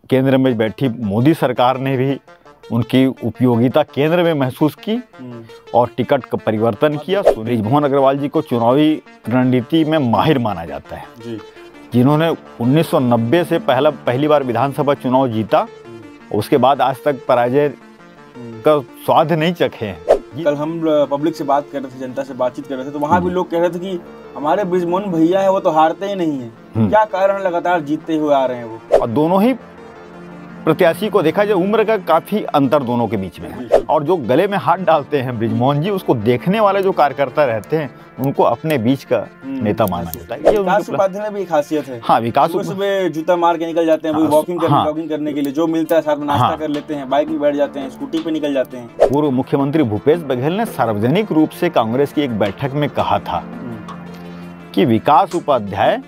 केंद्र में बैठी मोदी सरकार ने भी उनकी उपयोगिता केंद्र में महसूस की और टिकट का परिवर्तन किया। बृजमोहन अग्रवाल जी को चुनावी रणनीति में माहिर माना जाता है जी। जिन्होंने 1990 से पहली बार विधानसभा चुनाव जीता, उसके बाद आज तक पराजय का स्वाद नहीं चखे हैं। कल हम पब्लिक से बात कर रहे थे, जनता से बातचीत कर रहे थे, तो वहाँ भी लोग कह रहे थे कि हमारे बृजमोहन भैया है वो तो हारते ही नहीं है। क्या कारण लगातार जीतते हुए आ रहे हैं वो? और दोनों ही प्रत्याशी को देखा जाए, उम्र का काफी अंतर दोनों के बीच में है। और जो गले में हाथ डालते हैं बृजमोहन जी, उसको देखने वाले जो कार्यकर्ता रहते हैं उनको अपने बीच का नेता माना जाता है। विकास उपाध्याय में भी खासियत है। हाँ, विकास सुबह जूता मार के निकल जाते हैं, वॉकिंग करने के लिए, जो मिलता है साथ में नाश्ता कर लेते हैं, बाइक में बैठ जाते हैं, स्कूटी पे निकल जाते हैं। पूर्व मुख्यमंत्री भूपेश बघेल ने सार्वजनिक रूप से कांग्रेस की एक बैठक में कहा था कि विकास उपाध्याय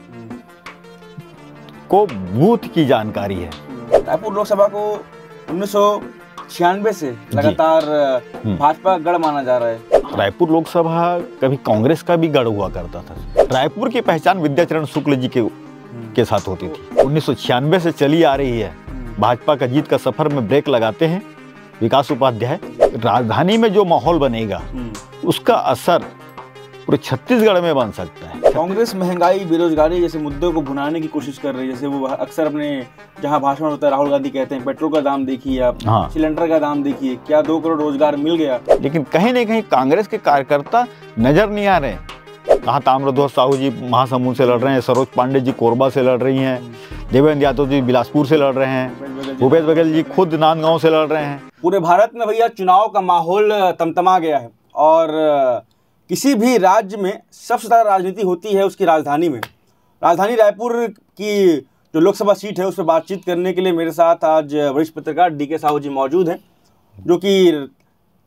को बूथ की जानकारी है। रायपुर लोकसभा को 1996 से लगातार भाजपा गढ़ माना जा रहा है। रायपुर लोकसभा कभी कांग्रेस का भी गढ़ हुआ करता था। रायपुर की पहचान विद्याचरण शुक्ल जी के साथ होती थी। 1996 से चली आ रही है। भाजपा का जीत का सफर में ब्रेक लगाते हैं विकास उपाध्याय। राजधानी में जो माहौल बनेगा उसका असर पूरे छत्तीसगढ़ में बन सकता है। कांग्रेस महंगाई, बेरोजगारी जैसे मुद्दों को भुनाने की कोशिश कर रही है। जैसे वो अक्सर अपने जहां भाषण होता है, राहुल गांधी कहते हैं पेट्रोल का दाम देखिए आप, सिलेंडर का दाम देखिए, क्या 2 करोड़ रोजगार मिल गया। लेकिन कहीं न कहीं कांग्रेस के कार्यकर्ता नजर नहीं आ रहे। कहाँ ताम्रध्वज साहू जी महासमुंद से लड़ रहे हैं, सरोज पांडे जी कोरबा से लड़ रही हैं, देवेंद्र यादव जी बिलासपुर से लड़ रहे हैं, भूपेश बघेल जी खुद नांदगांव से लड़ रहे हैं। पूरे भारत में भैया चुनाव का माहौल तमतमा गया है और किसी भी राज्य में सबसे ज़्यादा राजनीति होती है उसकी राजधानी में। राजधानी रायपुर की जो लोकसभा सीट है उस पर बातचीत करने के लिए मेरे साथ आज वरिष्ठ पत्रकार DK साहू जी मौजूद हैं, जो कि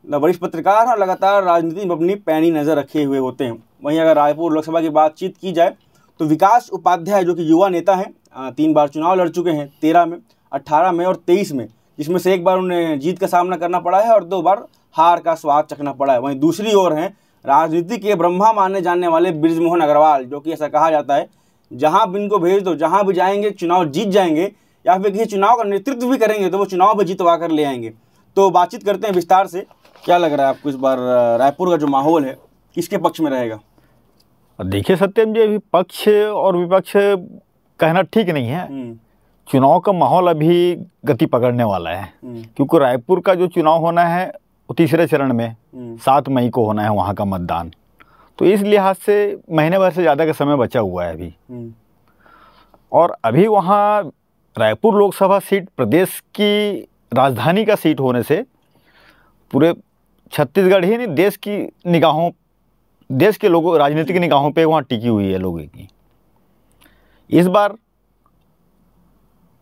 वरिष्ठ पत्रकार हैं और लगातार राजनीति में अपनी पैनी नज़र रखे हुए होते हैं। वहीं अगर रायपुर लोकसभा की बातचीत की जाए तो विकास उपाध्याय जो कि युवा नेता हैं, 3 बार चुनाव लड़ चुके हैं, 13 में, 18 में और 23 में, जिसमें से 1 बार उन्हें जीत का सामना करना पड़ा है और 2 बार हार का स्वाद चखना पड़ा है। वहीं दूसरी ओर हैं राजनीति के ब्रह्मा माने जाने वाले बृजमोहन अग्रवाल, जो कि ऐसा कहा जाता है जहां भी इनको भेज दो, जहां भी जाएंगे चुनाव जीत जाएंगे, या फिर किसी चुनाव का नेतृत्व भी करेंगे तो वो चुनाव भी जीतवा कर ले आएंगे। तो बातचीत करते हैं विस्तार से। क्या लग रहा है आपको इस बार रायपुर का जो माहौल है किसके पक्ष में रहेगा? देखिए सत्यम जी, अभी पक्ष और विपक्ष कहना ठीक नहीं है। चुनाव का माहौल अभी गति पकड़ने वाला है, क्योंकि रायपुर का जो चुनाव होना है वो तीसरे चरण में 7 मई को होना है वहाँ का मतदान। तो इस लिहाज से महीने भर से ज़्यादा का समय बचा हुआ है अभी। और अभी वहाँ रायपुर लोकसभा सीट प्रदेश की राजधानी का सीट होने से पूरे छत्तीसगढ़ ही नहीं, देश के लोगों, राजनीतिक निगाहों पे वहाँ टिकी हुई है लोगों की। इस बार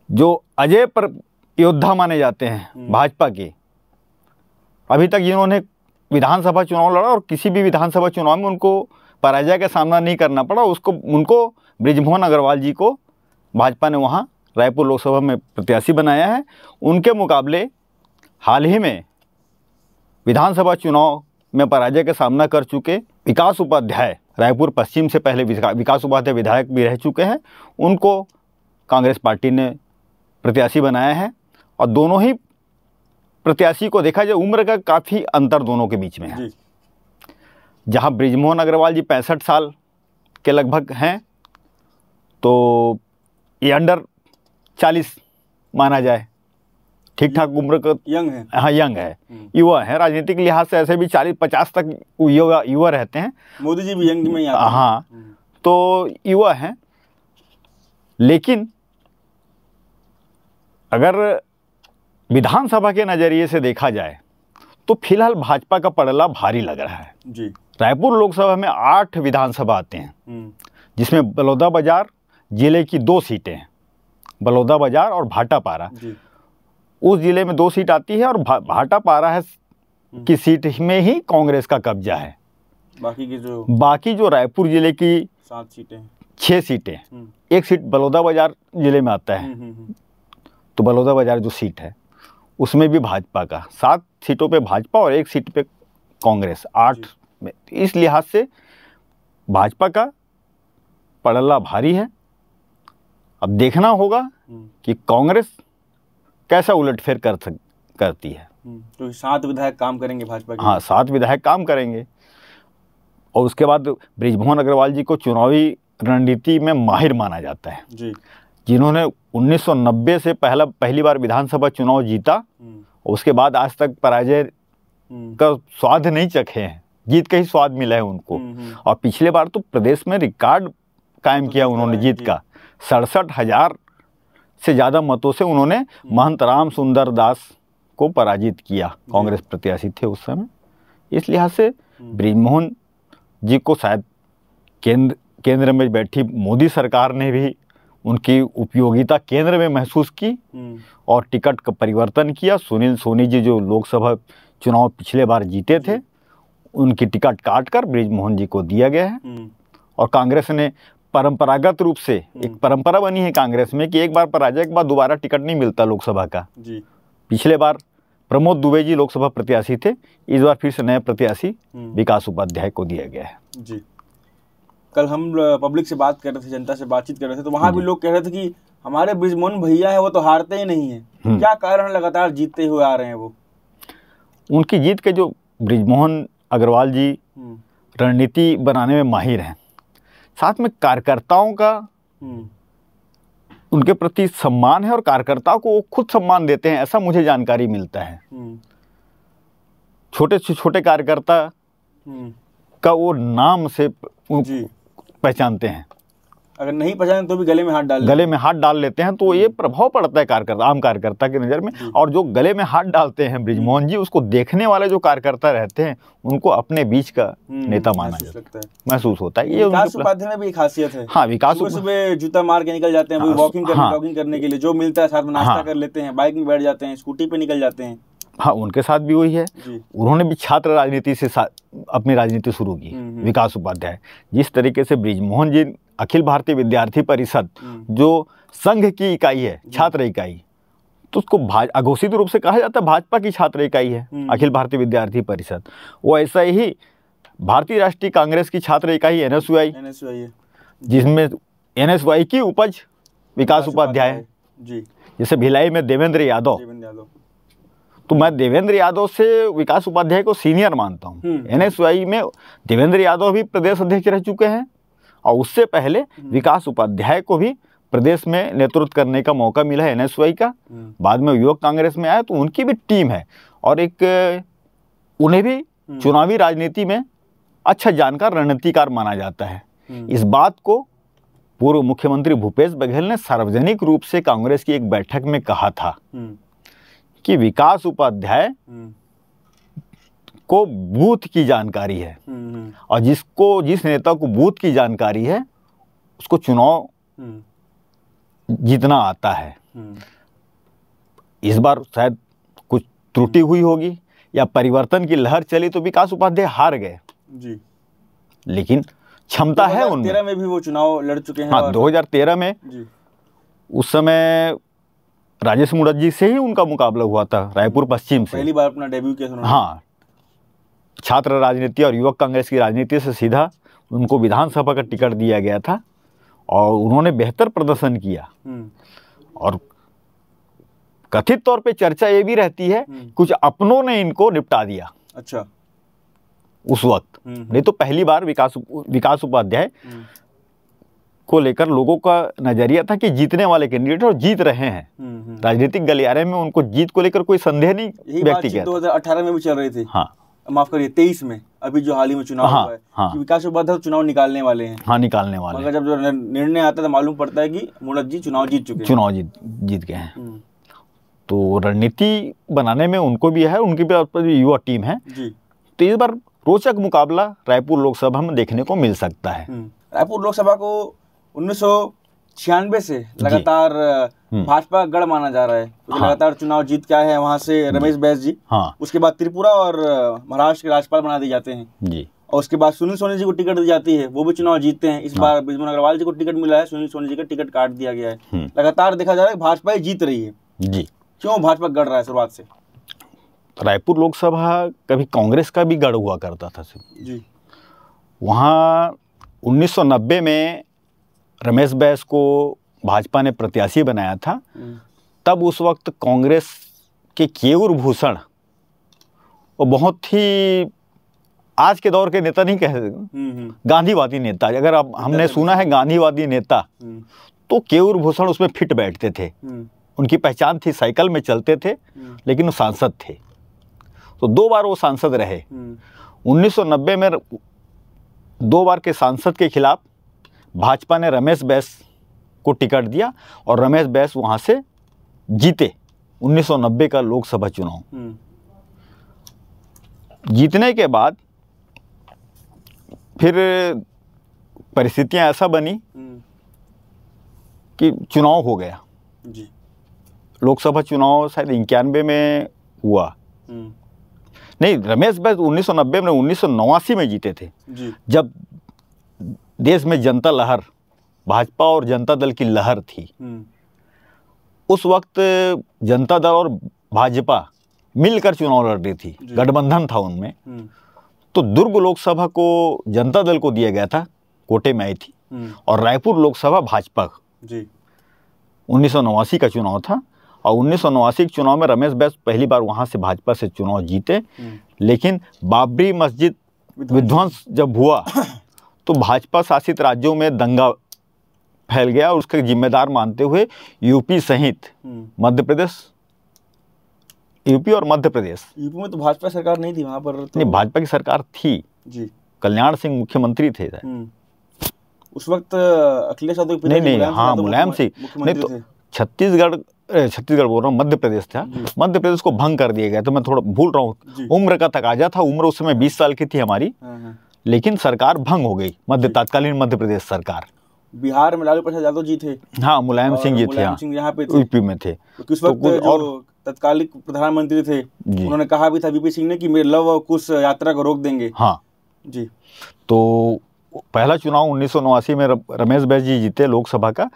जो अजय पर योद्धा माने जाते हैं भाजपा के, अभी तक जिन्होंने विधानसभा चुनाव लड़ा और किसी भी विधानसभा चुनाव में उनको पराजय का सामना नहीं करना पड़ा, उनको बृजमोहन अग्रवाल जी को भाजपा ने वहाँ रायपुर लोकसभा में प्रत्याशी बनाया है। उनके मुकाबले हाल ही में विधानसभा चुनाव में पराजय का सामना कर चुके विकास उपाध्याय, रायपुर पश्चिम से पहले विकास उपाध्याय विधायक भी रह चुके हैं, उनको कांग्रेस पार्टी ने प्रत्याशी बनाया है। और दोनों ही प्रत्याशी को देखा जाए, उम्र का काफ़ी अंतर दोनों के बीच में है। जहां बृजमोहन अग्रवाल जी 65 साल के लगभग हैं, तो ये अंडर 40 माना जाए, ठीक ठाक उम्र का यंग है। हाँ, यंग है, युवा है। राजनीतिक लिहाज से ऐसे भी 40-50 तक युवा रहते हैं। मोदी जी भी यंग में ही आते हैं। हाँ, तो युवा हैं। लेकिन अगर विधानसभा के नज़रिए से देखा जाए तो फिलहाल भाजपा का पड़ला भारी लग रहा है जी। रायपुर लोकसभा में 8 विधानसभा आते हैं, जिसमें बलौदाबाजार जिले की 2 सीटें हैं, बलौदाबाजार और भाटापारा। उस जिले में 2 सीट आती है और भाटापारा है की सीट में ही कांग्रेस का कब्जा है। बाकी जो रायपुर जिले की 7 सीटें, 6 सीटें, 1 सीट बलौदाबाजार जिले में आता है। तो बलौदाबाजार जो सीट है उसमें भी भाजपा का 7 सीटों पे भाजपा और 1 सीट पे कांग्रेस, 8 में। इस लिहाज से भाजपा का पड़ला भारी है। अब देखना होगा कि कांग्रेस कैसा उलटफेर करती है। तो 7 विधायक काम करेंगे भाजपा के? हाँ, 7 विधायक काम करेंगे। और उसके बाद बृजमोहन अग्रवाल जी को चुनावी रणनीति में माहिर माना जाता है जी, जिन्होंने 1990 से पहली बार विधानसभा चुनाव जीता और उसके बाद आज तक पराजय का स्वाद नहीं चखे हैं, जीत का ही स्वाद मिला है उनको। और पिछले बार तो प्रदेश में रिकॉर्ड कायम किया उन्होंने जीत का। 67,000 से ज़्यादा मतों से उन्होंने महंत राम सुंदर दास को पराजित किया, कांग्रेस प्रत्याशी थे उस समय। इस लिहाज से बृजमोहन जी को शायद केंद्र में बैठी मोदी सरकार ने भी उनकी उपयोगिता केंद्र में महसूस की और टिकट का परिवर्तन किया। सुनील सोनी जी जो लोकसभा चुनाव पिछले बार जीते थे, उनकी टिकट काटकर बृजमोहन जी को दिया गया है। और कांग्रेस ने परंपरागत रूप से, एक परंपरा बनी है कांग्रेस में कि एक बार पराजय के बाद दोबारा टिकट नहीं मिलता लोकसभा का। पिछले बार प्रमोद दुबे जी लोकसभा प्रत्याशी थे, इस बार फिर से नए प्रत्याशी विकास उपाध्याय को दिया गया है। जी, कल हम पब्लिक से बात कर रहे थे, जनता से बातचीत कर रहे थे, तो वहाँ भी लोग कह रहे थे कि हमारे बृजमोहन भैया है वो तो हारते ही नहीं है। क्या कारण लगातार जीतते हुए आ रहे हैं वो? उनकी जीत के जो बृजमोहन अग्रवाल जी रणनीति बनाने में माहिर हैं, साथ में कार्यकर्ताओं का उनके प्रति सम्मान है और कार्यकर्ताओं को वो खुद सम्मान देते हैं, ऐसा मुझे जानकारी मिलता है। छोटे से छोटे कार्यकर्ता का वो नाम से पहचानते हैं, अगर नहीं पहचाने तो भी गले में हाथ डाल लेते हैं। तो ये प्रभाव पड़ता है कार्यकर्ता, आम कार्यकर्ता की नज़र में। और जो गले में हाथ डालते हैं बृजमोहन जी, उसको देखने वाले जो कार्यकर्ता रहते हैं उनको अपने बीच का नेता माना जाता है, महसूस होता है। ये विकास उपाध्याय में भी एक खासियत है। हाँ, विकास सुबह जूता मार के निकल जाते हैं, वॉकिंग करने के लिए, जो मिलता है साथ में नाश्ता कर लेते हैं, बाइक में बैठ जाते हैं, स्कूटी पे निकल जाते हैं। हाँ, उनके साथ भी वही है। उन्होंने भी छात्र राजनीति से अपनी राजनीति शुरू की, विकास उपाध्याय। जिस तरीके से बृजमोहन जी अखिल भारतीय विद्यार्थी परिषद जो संघ की इकाई है, छात्र इकाई, तो उसको अघोषित रूप से कहा जाता है भाजपा की छात्र इकाई है अखिल भारतीय विद्यार्थी परिषद। वो ऐसा ही भारतीय राष्ट्रीय कांग्रेस की छात्र इकाई NSY है, जिसमें NSY की उपज विकास उपाध्याय है। जैसे भिलाई में देवेंद्र यादव, तो मैं देवेंद्र यादव से विकास उपाध्याय को सीनियर मानता हूँ। NSY में देवेंद्र यादव भी प्रदेश अध्यक्ष रह चुके हैं और उससे पहले विकास उपाध्याय को भी प्रदेश में नेतृत्व करने का मौका मिला है NSY का। बाद में युवक कांग्रेस में आया तो उनकी भी टीम है और एक उन्हें भी चुनावी राजनीति में अच्छा जानकार रणनीतिकार माना जाता है। इस बात को पूर्व मुख्यमंत्री भूपेश बघेल ने सार्वजनिक रूप से कांग्रेस की एक बैठक में कहा था कि विकास उपाध्याय को बूथ की जानकारी है और जिस नेता को बूथ की जानकारी है उसको चुनाव जीतना आता है। इस बार शायद कुछ त्रुटि हुई होगी या परिवर्तन की लहर चली तो विकास उपाध्याय हार गए जी, लेकिन क्षमता है उनमें। 2013 में भी वो चुनाव लड़ चुके हैं। हाँ, 2013 में जी। उस समय राजेश मुड़ज्जी से ही उनका मुकाबला हुआ था, रायपुर पश्चिम से पहली बार अपना डेब्यू किया। हाँ, छात्र राजनीति और युवक कांग्रेस की राजनीति से सीधा उनको विधानसभा का टिकट दिया गया था और उन्होंने बेहतर प्रदर्शन किया। और कथित तौर पे चर्चा ये भी रहती है कुछ अपनों ने इनको निपटा दिया। अच्छा, उस वक्त नहीं तो पहली बार विकास उपाध्याय को लेकर लोगों का नजरिया था कि जीतने वाले कैंडिडेट और जीत रहे हैं। राजनीतिक गलियारे में उनको जीत को लेकर कोई संदेह नहीं व्यक्त किया। 2018 में भी चल रही थी। हाँ, माफ करिए 23 में, अभी जो हाल ही में चुनाव हुआ है। हाँ, विकास उपाध्याय चुनाव निकालने वाले हैं। हाँ, निकालने वाले। मगर जब जो निर्णय आता है मालूम पड़ता है कि मुड़ज्जी चुनाव जीत चुके हैं। चुनाव जीत गए हैं। तो रणनीति बनाने में उनको भी है, उनकी भी युवा टीम है जी। तो इस बार रोचक मुकाबला रायपुर लोकसभा में देखने को मिल सकता है। रायपुर लोकसभा को 1996 से लगातार भाजपा गढ़ माना जा रहा है। तो लगातार चुनाव जीत के आए हैं वहां से रमेश बैस जी। हाँ। उसके बाद त्रिपुरा और महाराष्ट्र के राज्यपाल बना दिए जाते हैं जी। और उसके बाद सुनील सोनी जी को टिकट दी जाती है, वो भी चुनाव जीतते हैं। इस बार बृजमोहन अग्रवाल जी को टिकट मिला है, सुनील सोनी जी का टिकट काट दिया गया है। लगातार देखा जा रहा है भाजपा जीत रही है जी। क्यों भाजपा गढ़ रहा है शुरुआत से? रायपुर लोकसभा कभी कांग्रेस का भी गढ़ हुआ करता था जी। वहाँ 1990 में रमेश बैस को भाजपा ने प्रत्याशी बनाया था, तब उस वक्त कांग्रेस के केयूर भूषण, वो बहुत ही आज के दौर के नेता नहीं कह सकते, गांधीवादी नेता, अगर अब हमने सुना है गांधीवादी नेता, तो केयूर भूषण उसमें फिट बैठते थे। उनकी पहचान थी, साइकिल में चलते थे, लेकिन वो सांसद थे, तो 2 बार वो सांसद रहे। 1990 में 2 बार के सांसद के खिलाफ भाजपा ने रमेश बैस को टिकट दिया और रमेश बैस वहाँ से जीते 1990 का लोकसभा चुनाव। जीतने के बाद फिर परिस्थितियां ऐसा बनी कि चुनाव हो गया जी। लोकसभा चुनाव शायद 91 में हुआ, नहीं, रमेश बैस 1990 में 1989 में जीते थे जी। जब देश में जनता लहर, भाजपा और जनता दल की लहर थी, उस वक्त जनता दल और भाजपा मिलकर चुनाव लड़ रही थी, गठबंधन था उनमें। तो दुर्ग लोकसभा को जनता दल को दिया गया था, कोटे में आई थी, और रायपुर लोकसभा भाजपा जी। 1989 का चुनाव था, और 1989 के चुनाव में रमेश बैस पहली बार वहां से भाजपा से चुनाव जीते। लेकिन बाबरी मस्जिद विध्वंस जब हुआ तो भाजपा शासित राज्यों में दंगा फैल गया, और उसके जिम्मेदार मानते हुए यूपी सहित मध्य प्रदेश, यूपी और मध्य प्रदेश, यूपी में तो भाजपा सरकार नहीं थी, वहां पर तो नहीं, भाजपा की सरकार थी जी। कल्याण सिंह मुख्यमंत्री थे उस वक्त, अखिलेश यादव के नहीं, हाँ, मुलायम सिंह, नहीं तो छत्तीसगढ़ बोल रहा हूँ, मध्य प्रदेश था, मध्य प्रदेश को भंग कर दिया गया। तो मैं थोड़ा भूल रहा हूँ, उम्र का तकाजा था, उम्र उस समय 20 साल की थी हमारी, लेकिन सरकार भंग हो गई, तत्कालीन मध्य प्रदेश सरकार। बिहार में लालू प्रसाद यादव जी थे, हाँ, मुलायम सिंह जी थे, यहाँ पे यूपी में थे, उस वक्त जो तत्कालिक प्रधानमंत्री थे, उन्होंने कहा भी था वीपी सिंह ने कि मेरे लव और कुश यात्रा को रोक देंगे। हाँ जी। तो पहला चुनाव 1989 में रमेश बैस जी जीते लोकसभा का,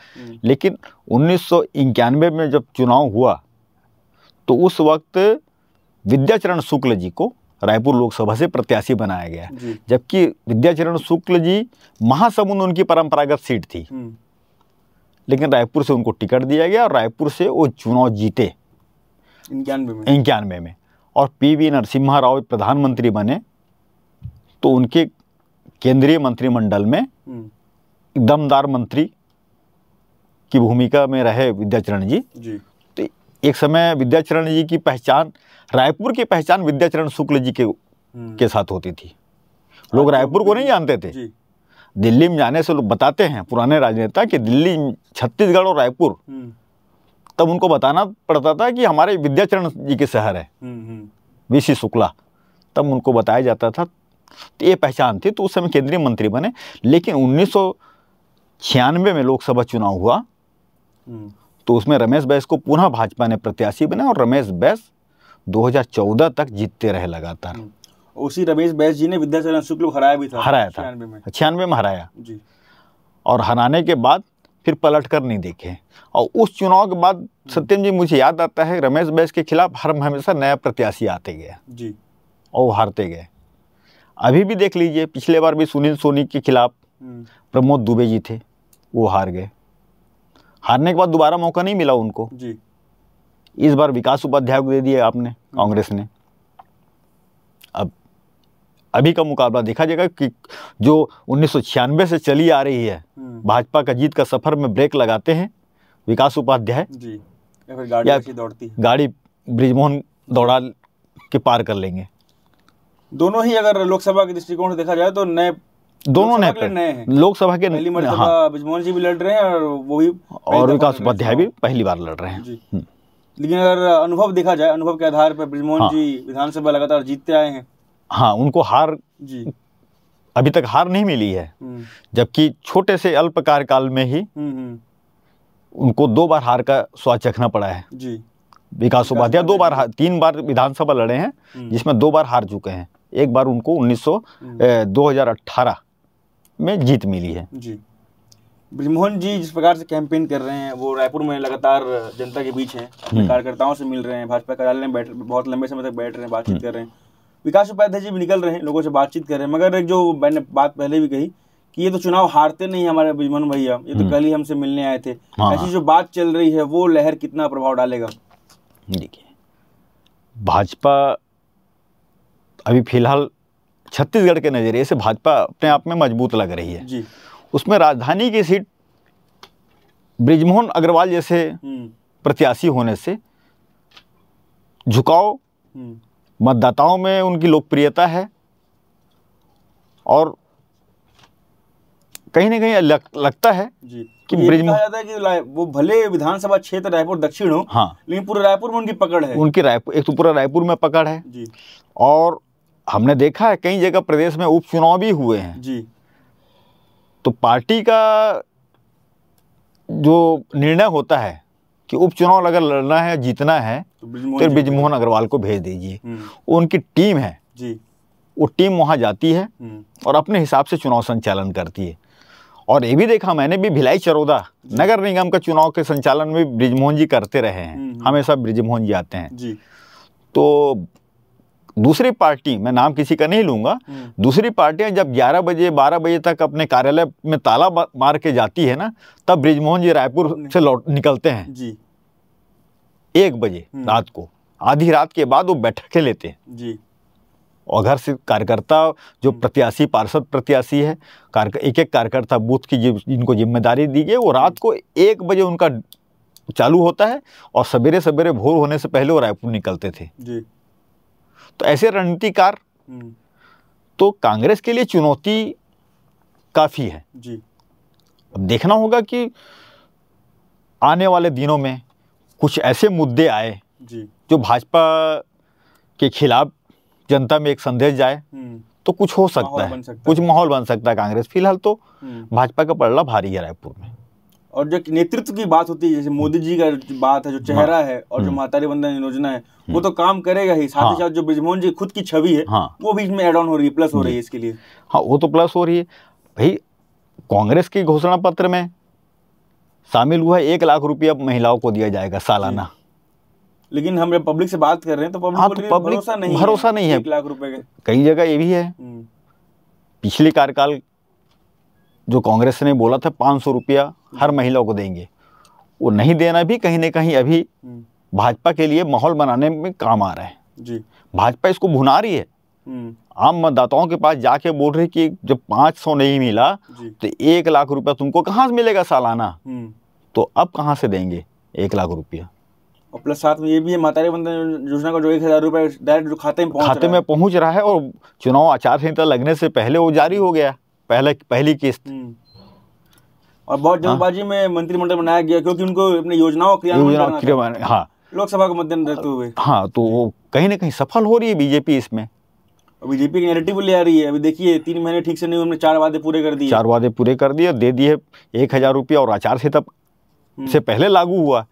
लेकिन 1991 में जब चुनाव हुआ तो उस वक्त विद्याचरण शुक्ल जी को रायपुर लोकसभा से प्रत्याशी बनाया गया, जबकि विद्याचरण शुक्ल जी महासमुंद उनकी परंपरागत सीट थी, लेकिन रायपुर से उनको टिकट दिया गया और रायपुर से वो चुनाव जीते 91 में, और पीवी नरसिम्हा राव प्रधानमंत्री बने। तो उनके केंद्रीय मंत्रिमंडल में दमदार मंत्री की भूमिका में रहे विद्याचरण जी। तो एक समय विद्याचरण जी की पहचान, रायपुर की पहचान विद्याचरण शुक्ल जी के साथ होती थी। लोग रायपुर को नहीं जानते थे, दिल्ली में जाने से लोग बताते हैं पुराने राजनेता कि दिल्ली, छत्तीसगढ़ और रायपुर, तब उनको बताना पड़ता था कि हमारे विद्याचरण जी के शहर है, वीसी शुक्ला, तब उनको बताया जाता था। तो ये पहचान थी, तो उस समय केंद्रीय मंत्री बने। लेकिन 1996 में लोकसभा चुनाव हुआ तो उसमें रमेश बैस को पुनः भाजपा ने प्रत्याशी बनाया, और रमेश बैस 2014 तक जीतते रहे लगातार। उसी रमेश बैस जी ने विद्याचरण शुक्ल को हराया भी था, 96 में हराया जी। और हराने के बाद फिर पलट कर नहीं देखे, और उस चुनाव के बाद सत्यम जी मुझे याद आता है रमेश बैस के खिलाफ हमेशा नया प्रत्याशी आते गए जी, और वो हारते गए। अभी भी देख लीजिए, पिछले बार भी सुनील सोनी के खिलाफ प्रमोद दुबे जी थे, वो हार गए। हारने के बाद दोबारा मौका नहीं मिला उनको जी। इस बार विकास उपाध्याय को दे दिया आपने, कांग्रेस ने। अब अभी का मुकाबला देखा जाएगा कि जो 1996 से चली आ रही है भाजपा का जीत का सफर में ब्रेक लगाते हैं विकास उपाध्याय जी, या गाड़ी बृजमोहन दौड़ा के पार कर लेंगे। दोनों ही अगर लोकसभा के दृष्टिकोण से देखा जाए तो नए, दोनों नए हैं लोकसभा के। पहली मर्तबा बृजमोहन जी भी लड़ रहे हैं, और वो भी, और विकास उपाध्याय भी पहली बार लड़ रहे हैं जी। लेकिन अगर अनुभव देखा जाए, अनुभव के आधार पर बृजमोहन जी विधानसभा लगातार जीतते आए हैं। हाँ, उनको हार जी अभी तक हार नहीं मिली है, जबकि छोटे से अल्प कार्यकाल में ही उनको 2 बार हार का स्वाद चखना पड़ा है जी। विकास उपाध्याय 2 बार 3 बार विधानसभा लड़े हैं, जिसमें 2 बार हार चुके हैं। एक बार उनको 2018 में जीत मिली है जी। बृजमोहन जी जिस प्रकार से कैंपेन कर रहे हैं, वो रायपुर में लगातार जनता के बीच हैं, कार्यकर्ताओं से मिल रहे हैं, भाजपा कार्यालय में बहुत लंबे समय तक बैठ रहे हैं, बातचीत कर रहे हैं। विकास उपाध्याय जी भी निकल रहे हैं, लोगों से बातचीत कर रहे हैं, मगर एक जो मैंने बात पहले भी कही कि ये तो चुनाव हारते नहीं हमारे बिजमन भैया, ये तो कल ही हमसे मिलने आए थे, हाँ। ऐसी जो बात चल रही है वो लहर कितना प्रभाव डालेगा? देखिए, भाजपा अभी फिलहाल छत्तीसगढ़ के नजरिए से भाजपा अपने आप में मजबूत लग रही है जी। उसमें राजधानी की सीट बृजमोहन अग्रवाल जैसे प्रत्याशी होने से झुकाव मतदाताओं में उनकी लोकप्रियता है और कहीं ना कहीं लगता है जी कि ये कहा जाता है कि वो भले विधानसभा क्षेत्र रायपुर दक्षिण हो, हाँ, लेकिन पूरे रायपुर में उनकी पकड़ है। उनकी रायपुर, एक तो पूरा रायपुर में पकड़ है जी। और हमने देखा है कई जगह प्रदेश में उपचुनाव भी हुए हैं जी। तो पार्टी का जो निर्णय होता है कि उपचुनाव अगर लड़ना है जीतना है तो बृजमोहन अग्रवाल को भेज दीजिए। उनकी टीम है जी, वो टीम वहाँ जाती है और अपने हिसाब से चुनाव संचालन करती है। और ये भी देखा मैंने भी भिलाई चरोदा नगर निगम का चुनाव के संचालन में बृजमोहन जी करते रहे हैं, हमेशा बृजमोहन जी आते हैं जी। तो दूसरी पार्टी, मैं नाम किसी का नहीं लूंगा, दूसरी पार्टियां जब 11 बजे 12 बजे तक अपने कार्यालय में ताला मार के जाती है ना, तब बृजमोहन जी रायपुर से निकलते हैं जी 1 बजे रात को, आधी रात के बाद वो बैठकें लेते हैं जी। और घर से कार्यकर्ता जो प्रत्याशी पार्षद प्रत्याशी है, एक एक कार्यकर्ता बूथ की जिनको जिम्मेदारी दी गई, वो रात को 1 बजे उनका चालू होता है और सवेरे सवेरे भोर होने से पहले वो रायपुर निकलते थे जी। तो ऐसे रणनीतिकार तो कांग्रेस के लिए चुनौती काफी है जी। अब देखना होगा कि आने वाले दिनों में कुछ ऐसे मुद्दे आए जी जो भाजपा के खिलाफ जनता में एक संदेश जाए तो कुछ हो सकता है, कुछ माहौल बन सकता है कांग्रेस। फिलहाल तो भाजपा का पलड़ा भारी है रायपुर में। और जो नेतृत्व की बात होती है, जैसे मोदी जी का बात है, जो चेहरा है और जो महतारी वंदन योजना है, वो तो काम करेगा ही, साथ ही साथ जो बृजमोहन जी खुद की छवि है वो बीच में एड ऑन हो रही है, प्लस हो रही है इसके लिए। हाँ, वो तो प्लस हो रही है भाई। कांग्रेस के घोषणा पत्र में शामिल हुआ है 1 लाख रुपया महिलाओं को दिया जाएगा सालाना, लेकिन हम पब्लिक से बात कर रहे हैं तो पब्लिक भरोसा नहीं है 1 लाख रुपए के। कई जगह ये भी है, पिछले कार्यकाल जो कांग्रेस ने बोला था 500 रुपया हर महिला को देंगे, वो नहीं देना भी कहीं ना कहीं अभी भाजपा के लिए माहौल बनाने में काम आ रहा है जी। भाजपा इसको भुना रही है, आम मतदाताओं के पास जाके बोल रही कि जब 500 नहीं मिला तो 1 लाख रुपया तुमको कहाँ से मिलेगा सालाना, तो अब कहाँ से देंगे 1 लाख रुपया। और प्लस साथ में ये भी है महतारी वंदन योजना का जो 1000 रुपये डायरेक्ट जो खाते में पहुंच रहा है और चुनाव आचार संहिता लगने से पहले वो जारी हो गया पहली किस्त। और बहुत जल्दबाजी में मंत्रिमंडल बनाया गया क्योंकि उनको अपनी योजनाओं क्रियान्वयन, हाँ, लोकसभा को मद्देनजर रखते हुए। हाँ, तो वो कहीं ना कहीं सफल हो रही है बीजेपी इसमें। बीजेपी की नैरेटिव ले आ रही है। अभी देखिए 3 महीने ठीक से नहीं, उन्होंने 4 वादे पूरे कर दिए। 4 वादे पूरे कर दिए, दे दिए 1000 रुपया और आचार संहिता से पहले लागू हुआ,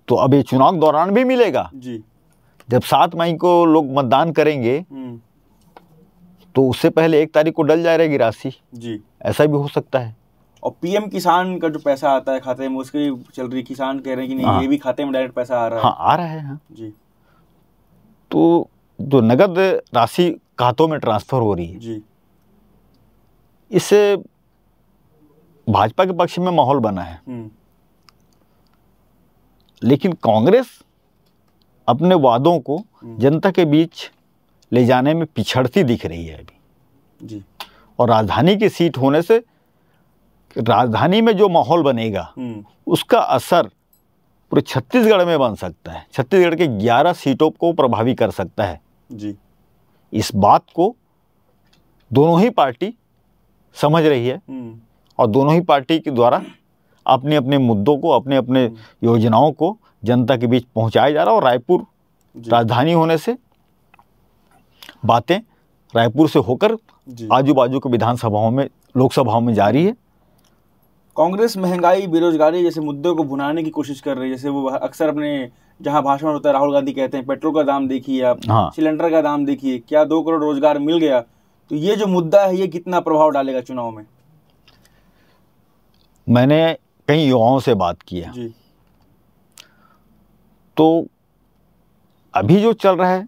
तो अब ये चुनाव के दौरान भी मिलेगा जी। जब 7 मई को लोग मतदान करेंगे तो उससे पहले 1 तारीख को डल जाएगी राशि जी, ऐसा भी हो सकता है। और पीएम किसान का जो पैसा आता है खाते में, उसकी चल रही, किसान कह रहे हैं कि नहीं, ये भी खाते में डायरेक्ट पैसा आ रहा है। हाँ, आ रहा है। हाँ जी। तो जो नगद राशि खातों में ट्रांसफर हो रही है जी, इससे भाजपा के पक्ष में माहौल बना है, लेकिन कांग्रेस अपने वादों को जनता के बीच ले जाने में पिछड़ती दिख रही है अभी जी। और राजधानी की सीट होने से राजधानी में जो माहौल बनेगा उसका असर पूरे छत्तीसगढ़ में बन सकता है, छत्तीसगढ़ के 11 सीटों को प्रभावित कर सकता है जी। इस बात को दोनों ही पार्टी समझ रही है और दोनों ही पार्टी के द्वारा अपने अपने मुद्दों को, अपने अपने योजनाओं को जनता के बीच पहुंचाया जा रहा है। और रायपुर राजधानी होने से बातें रायपुर से होकर आजू बाजू के विधानसभाओं में, लोकसभाओं में जारी है। कांग्रेस महंगाई, बेरोजगारी जैसे मुद्दों को भुनाने की कोशिश कर रही है। जैसे वो अक्सर अपने जहां भाषण होता है, राहुल गांधी कहते हैं पेट्रोल का दाम देखिए आप, सिलेंडर का दाम देखिए, क्या 2 करोड़ रोजगार मिल गया। तो ये जो मुद्दा है ये कितना प्रभाव डालेगा चुनाव में? मैंने कई युवाओं से बात किया जी। तो अभी जो चल रहा है,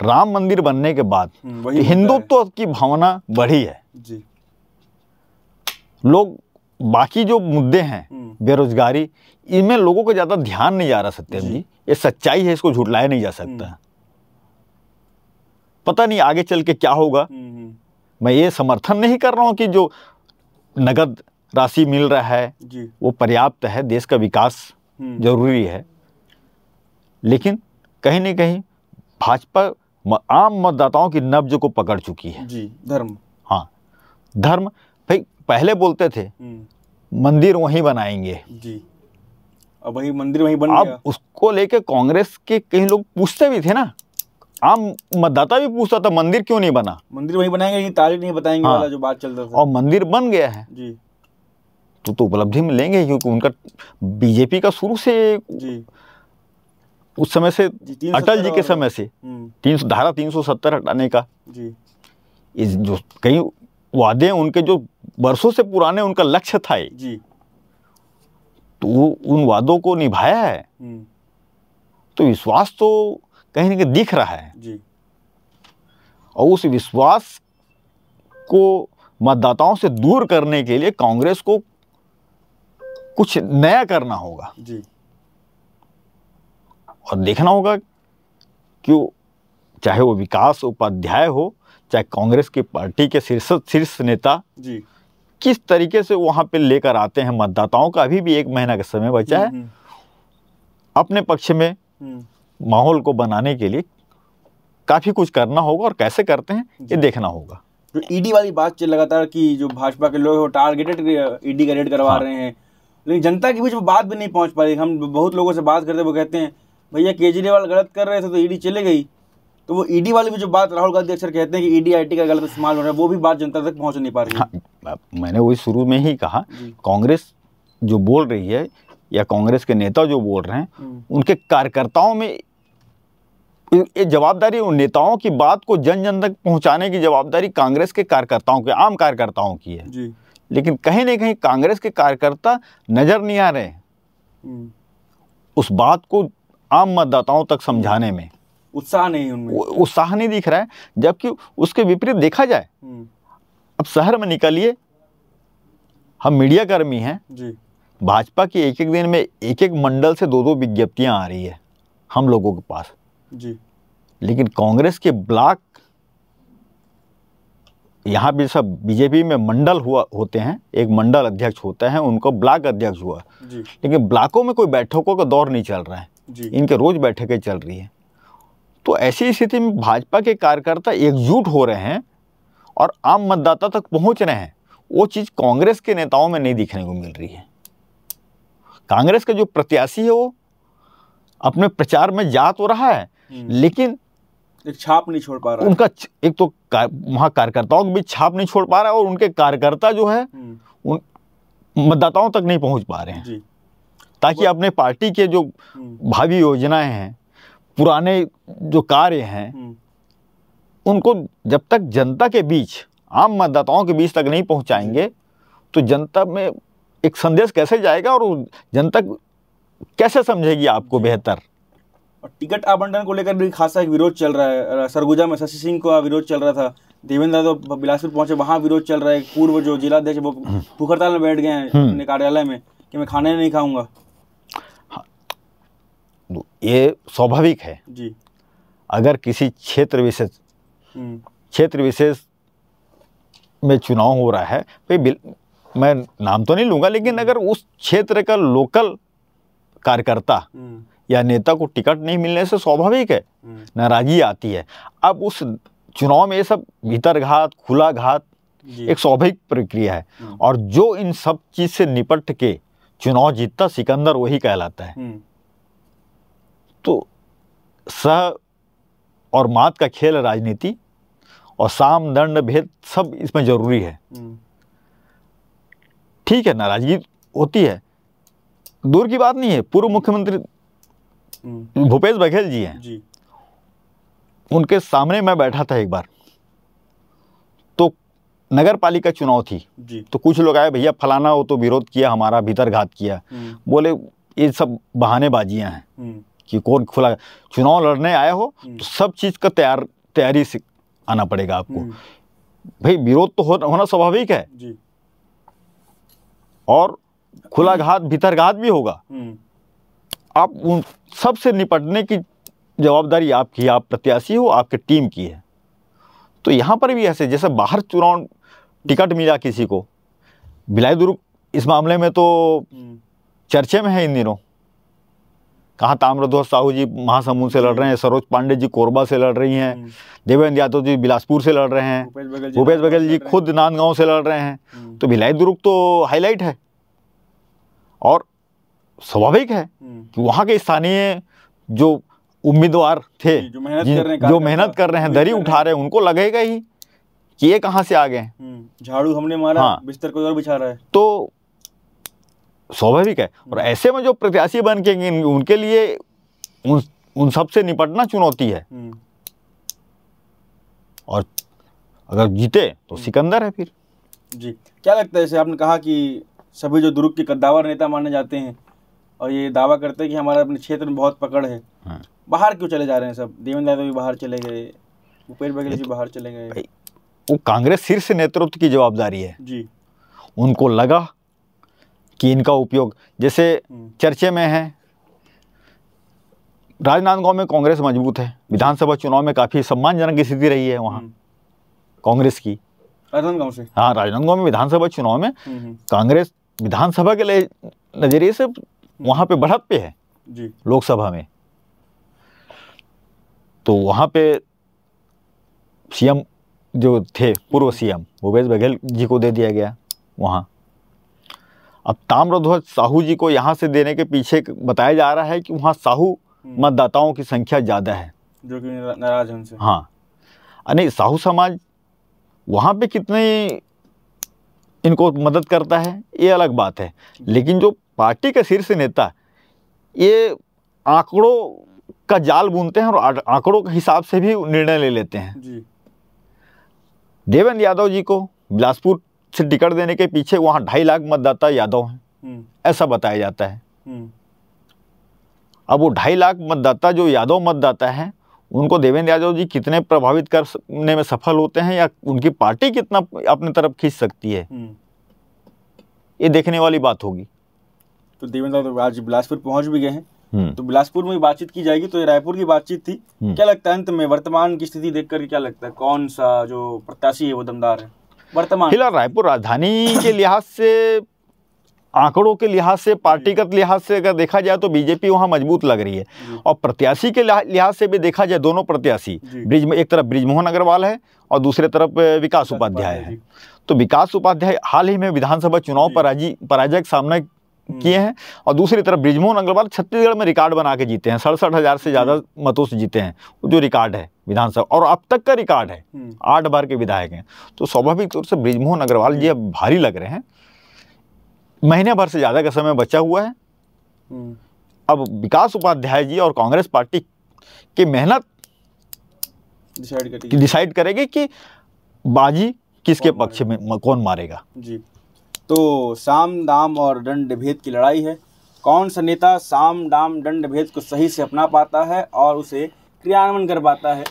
राम मंदिर बनने के बाद हिंदुत्व की भावना बढ़ी है जी। लोग बाकी जो मुद्दे हैं बेरोजगारी, इनमें लोगों को ज़्यादा ध्यान नहीं जा रहा सत्यम जी। ये सच्चाई है, इसको झुटलाया नहीं जा सकता। पता नहीं आगे चल के क्या होगा। मैं ये समर्थन नहीं कर रहा हूँ कि जो नगद राशि मिल रहा है वो पर्याप्त है, देश का विकास जरूरी है, लेकिन कहीं न कहीं भाजपा आम मतदाताओं की नब्ज को पकड़ चुकी है। धर्म, हाँ धर्म, भाई पहले बोलते थे मंदिर वहीं बनाएंगे जी, अब वही मंदिर वहीं बन गया। अब उसको लेके कांग्रेस के कई लोग पूछते भी थे ना, आम मतदाता भी पूछता था मंदिर क्यों नहीं बना, मंदिर वहीं बनाएंगे, तारीख नहीं बताएंगे वाला जो बात चल रहा था, और मंदिर बन गया है जी। तो उपलब्धि में लेंगे, क्योंकि उनका बीजेपी का शुरू से जी, उस समय से अटल जी के समय से धारा 370 हटाने का जी, इस जो कई वादे हैं उनके जो वर्षों से पुराने उनका लक्ष्य था जी, तो उन वादों को निभाया है। तो विश्वास तो कहीं न कहीं दिख रहा है जी, और उस विश्वास को मतदाताओं से दूर करने के लिए कांग्रेस को कुछ नया करना होगा जी, और देखना होगा कि चाहे वो विकास उपाध्याय हो, चाहे कांग्रेस की पार्टी के शीर्ष नेता जी, किस तरीके से वहां पे लेकर आते हैं मतदाताओं का। अभी भी 1 महीना का समय बचा है, अपने पक्ष में माहौल को बनाने के लिए काफी कुछ करना होगा और कैसे करते हैं ये देखना होगा। जो ईडी वाली बात चल लगातार कि जो भाजपा के लोग टारगेटेड ईडी का रेड करवा रहे हैं, लेकिन जनता के बीच वो बात भी नहीं पहुंच पा रही। हम बहुत लोगों से बात करते, वो कहते हैं भैया केजरीवाल गलत कर रहे थे तो ईडी चले गई। तो वो ईडी वाली भी जो बात राहुल गांधी अक्सर कहते हैं कि ईडी आईटी का गलत इस्तेमाल हो रहा है, वो भी बात जनता तक पहुंच नहीं पा रही है। हाँ, मैंने वही शुरू में ही कहा, कांग्रेस जो बोल रही है या कांग्रेस के नेता जो बोल रहे हैं, उनके कार्यकर्ताओं में ये जवाबदारी, उन नेताओं की बात को जन जन तक पहुंचाने की जवाबदारी कांग्रेस के कार्यकर्ताओं की, आम कार्यकर्ताओं की है जी। लेकिन कहीं ना कहीं कांग्रेस के कार्यकर्ता नजर नहीं आ रहे उस बात को आम मतदाताओं तक समझाने में। उत्साह नहीं उनमें, उत्साह नहीं दिख रहा है। जबकि उसके विपरीत देखा जाए, अब शहर में निकलिए, हम मीडिया कर्मी हैं जी, भाजपा की एक एक दिन में एक एक मंडल से 2-2 विज्ञप्तियां आ रही है हम लोगों के पास जी। लेकिन कांग्रेस के ब्लॉक, यहाँ भी सब बीजेपी में मंडल होते हैं, एक मंडल अध्यक्ष होता है, उनको ब्लॉक अध्यक्ष हुआ जी। लेकिन ब्लॉकों में कोई बैठकों का दौर नहीं चल रहा है जी। इनके रोज बैठकें चल रही है। तो ऐसी स्थिति में भाजपा के कार्यकर्ता एकजुट हो रहे हैं और आम मतदाता तक पहुंच रहे हैं, वो चीज कांग्रेस के नेताओं में नहीं दिखने को मिल रही है। कांग्रेस का जो प्रत्याशी है वो अपने प्रचार में जा तो रहा है लेकिन एक छाप नहीं छोड़ पा रहा है। उनका एक तो वहां कार्यकर्ताओं के बीच छाप नहीं छोड़ पा रहा है और उनके कार्यकर्ता जो है उन मतदाताओं तक नहीं पहुंच पा रहे हैं जी। ताकि अपने पार्टी के जो भावी योजनाएं हैं, पुराने जो कार्य हैं, उनको जब तक जनता के बीच, आम मतदाताओं के बीच तक नहीं पहुंचाएंगे तो जनता में एक संदेश कैसे जाएगा और जनता कैसे समझेगी आपको बेहतर। और टिकट आवंटन को लेकर भी खासा एक विरोध चल रहा है। सरगुजा में शशि सिंह का विरोध चल रहा था, देवेंद्र तो बिलासपुर पहुंचे, वहां विरोध चल रहा है। पूर्व जो जिलाध्यक्ष वो भूख हड़ताल में बैठ गए हैं अपने कार्यालय में कि मैं खाने नहीं खाऊंगा। ये स्वाभाविक है जी। अगर किसी क्षेत्र विशेष में चुनाव हो रहा है, भाई मैं नाम तो नहीं लूंगा, लेकिन अगर उस क्षेत्र का लोकल कार्यकर्ता या नेता को टिकट नहीं मिलने से स्वाभाविक है नाराजगी आती है। अब उस चुनाव में ये सब भीतर घात, खुला घात एक स्वाभाविक प्रक्रिया है और जो इन सब चीज से निपट के चुनाव जीतता सिकंदर वही कहलाता है। तो सह और मात का खेल राजनीति और साम दंड भेद सब इसमें जरूरी है। ठीक है, नाराजगी होती है, दूर की बात नहीं है। पूर्व मुख्यमंत्री भूपेश बघेल जी हैं जी। उनके सामने मैं बैठा था एक बार, तो नगर पालिका चुनाव थी जी। तो कुछ लोग आए, भैया फलाना वो तो विरोध किया, हमारा भीतर घात किया। बोले ये सब बहानेबाजियां हैं कि कौन खुला चुनाव लड़ने आया हो तो सब चीज का तैयारी से आना पड़ेगा आपको। भाई विरोध तो होना स्वाभाविक है जी। और खुला घात भीतरघात भी होगा। आप उन सब से निपटने की जवाबदारी आपकी, आप प्रत्याशी हो, आपके टीम की है। तो यहाँ पर भी ऐसे जैसे बाहर चुनाव टिकट मिला किसी को, भिलाई दुर्ग इस मामले में तो चर्चे में है इन दिनों। कहाँ ताम्रध्वज साहू जी महासमुंद से लड़ रहे हैं, सरोज पांडे जी कोरबा से लड़ रही हैं, देवेंद्र यादव जी बिलासपुर से लड़ रहे हैं, भूपेश बघेल जी खुद नांदगांव से लड़ रहे हैं। तो भिलाई दुर्ग तो हाईलाइट है और स्वाभाविक है कि वहाँ के स्थानीय जो उम्मीदवार थे, जो मेहनत कर रहे हैं, दरी उठा रहे हैं, उनको लगेगा ही कि ये कहाँ से आ गए, झाड़ू हमने मारा, हाँ, बिस्तर कोई और बिछा रहा है। तो स्वाभाविक है। और ऐसे में जो प्रत्याशी बन के उनके लिए उन सब से निपटना चुनौती है। और अगर जीते तो सिकंदर है फिर। जी, क्या लगता है, जैसे आपने कहा कि सभी जो दुर्ग के कद्दावर नेता माने जाते हैं और ये दावा करते हैं कि हमारा अपने क्षेत्र में बहुत पकड़ है, हाँ। बाहर क्यों चले जा रहे हैं सब? देवेंद्र यादव भी बाहर चले गए, भूपेश बघेल जी बाहर चले गए। वो कांग्रेस शीर्ष नेतृत्व की जवाबदारी है जी। उनको लगा कि इनका उपयोग, जैसे चर्चे में है, राजनांदगांव में कांग्रेस मजबूत है, विधानसभा चुनाव में काफी सम्मानजनक स्थिति रही है वहाँ कांग्रेस की। राजनांदगांव से, हाँ, राजनांदगांव में विधानसभा चुनाव में कांग्रेस विधानसभा के लिए नजरिए से वहाँ पे बढ़त पे है जी, लोकसभा में। तो वहाँ पे सीएम जो थे, पूर्व सीएम भूपेश बघेल जी को दे दिया गया वहाँ। अब ताम्रध्वज साहू जी को यहाँ से देने के पीछे बताया जा रहा है कि वहाँ साहू मतदाताओं की संख्या ज़्यादा है, जो कि नाराज हैं उनसे। हाँ, नहीं, साहू समाज वहाँ पे कितने इनको मदद करता है ये अलग बात है, लेकिन जो पार्टी के शीर्ष नेता ये आंकड़ों का जाल बुनते हैं और आंकड़ों के हिसाब से भी निर्णय ले लेते हैं जी। देवेंद्र यादव जी को बिलासपुर से टिकट देने के पीछे वहाँ 2.5 लाख मतदाता यादव हैं, ऐसा बताया जाता है। अब वो 2.5 लाख मतदाता जो यादव मतदाता हैं, उनको देवेंद्र यादव जी कितने प्रभावित करने में सफल होते हैं या उनकी पार्टी कितना अपनी तरफ खींच सकती है, ये देखने वाली बात होगी। तो देवेंद्र यादव आज बिलासपुर पहुंच भी गए हैं, तो बिलासपुर में बातचीत की जाएगी। तो ये रायपुर की बातचीत थी, क्या लगता है अंत में वर्तमान की स्थिति देख करके क्या लगता है, कौन सा जो प्रत्याशी है वो दमदार है वर्तमान? फिलहाल रायपुर राजधानी के लिहाज से, आंकड़ों के लिहाज से, पार्टीगत लिहाज से अगर देखा जाए तो बीजेपी वहाँ मजबूत लग रही है। और प्रत्याशी के लिहाज से भी देखा जाए, दोनों प्रत्याशी, एक तरफ बृजमोहन अग्रवाल है और दूसरे तरफ विकास उपाध्याय है। तो विकास उपाध्याय हाल ही में विधानसभा चुनाव पराजय का सामना किए हैं और दूसरी तरफ बृजमोहन अग्रवाल छत्तीसगढ़ में रिकॉर्ड बना के जीते हैं, 67,000 से ज़्यादा मतों से जीते हैं, जो रिकॉर्ड है विधानसभा, और अब तक का रिकॉर्ड है, 8 बार के विधायक हैं। तो स्वाभाविक तौर से बृजमोहन अग्रवाल जी अब भारी लग रहे हैं। महीने भर से ज़्यादा का समय बचा हुआ है। अब विकास उपाध्याय जी और कांग्रेस पार्टी की मेहनत डिसाइड करेगी कि बाजी किसके पक्ष में कौन मारेगा जी। तो साम दाम और दंड भेद की लड़ाई है, कौन सा नेता साम दाम दंड भेद को सही से अपना पाता है और उसे क्रियान्वयन कर पाता है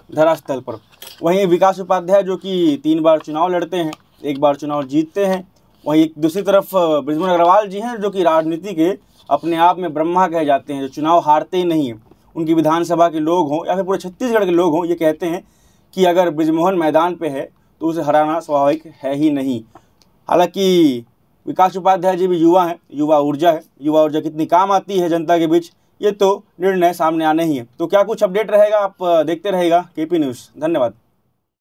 धरास्थल पर। वहीं विकास उपाध्याय जो कि 3 बार चुनाव लड़ते हैं, 1 बार चुनाव जीतते हैं। वहीं दूसरी तरफ बृजमोहन अग्रवाल जी हैं जो कि राजनीति के अपने आप में ब्रह्मा कहे जाते हैं, जो चुनाव हारते ही नहीं हैं। उनकी विधानसभा के लोग हों या फिर पूरे छत्तीसगढ़ के लोग हों, ये कहते हैं कि अगर बृजमोहन मैदान पे है तो उसे हराना स्वाभाविक है ही नहीं। हालांकि विकास उपाध्याय जी भी युवा हैं, युवा ऊर्जा है, युवा ऊर्जा कितनी काम आती है जनता के बीच, ये तो निर्णय सामने आने ही है। तो क्या कुछ अपडेट रहेगा, आप देखते रहेगा केपी न्यूज़। धन्यवाद।